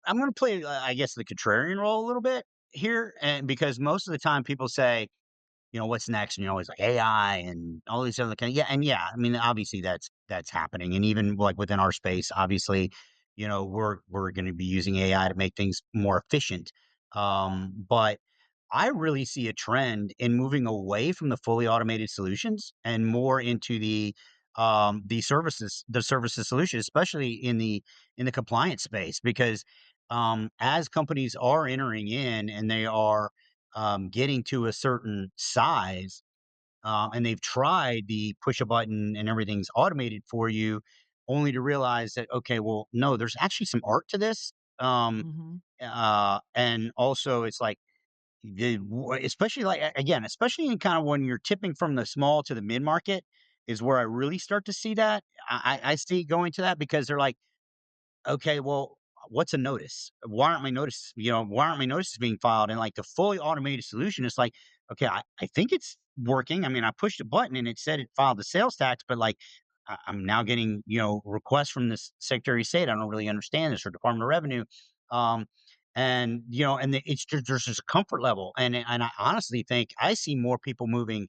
I'm going to play, I guess, the contrarian role a little bit here, and because most of the time people say, what's next, and you're always like AI and all these other kind. Yeah, and yeah, I mean, obviously that's happening, and even like within our space, obviously, we're going to be using AI to make things more efficient. But I really see a trend in moving away from the fully automated solutions and more into the services solutions, especially in the compliance space, because as companies are entering in and they are getting to a certain size, and they've tried the push a button and everything's automated for you, only to realize that, okay, well, no, there's actually some art to this. Mhm. And also, it's like, especially like, again, especially in kind of when you're tipping from the small to the mid market, is where I really start to see that. I see going to that because they're like, okay, well, what's a notice? Why aren't my notices being filed? And like the fully automated solution is like, okay, I think it's working. I mean, I pushed a button and it said it filed the sales tax, but like I'm now getting, requests from this Secretary of State. I don't really understand this, or Department of Revenue. Um, it's just, there's this comfort level. And I honestly think I see more people moving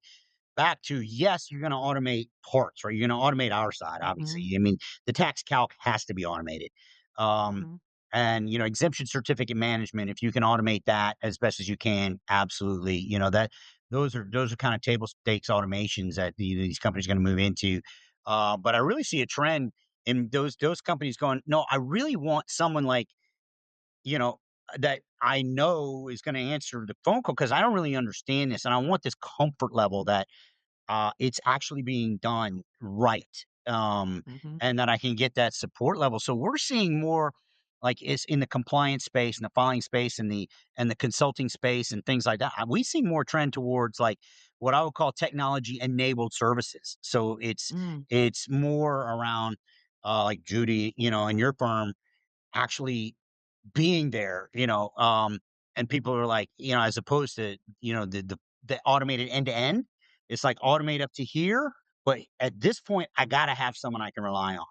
back to, yes, you're going to automate parts, right? You're going to automate our side, obviously. Mhm. I mean, the tax calc has to be automated. Um, Mhm. and exemption certificate management, if you can automate that as best as you can, absolutely. Those are kind of table stakes automations that these companies are going to move into. But I really see a trend in those companies going, no, I really want someone like, you know, that I know is going to answer the phone call because I don't really understand this, and I want this comfort level that it's actually being done right, Mhm. and that I can get that support level. So we're seeing more like it's in the compliance space and the filing space and the consulting space and things like that. We see more trend towards like what I would call technology enabled services. So it's Mm. it's more around like Judy, and your firm actually being there, and people are like, as opposed to, the automated end to end, it's like automate up to here, but at this point, I gotta have someone I can rely on.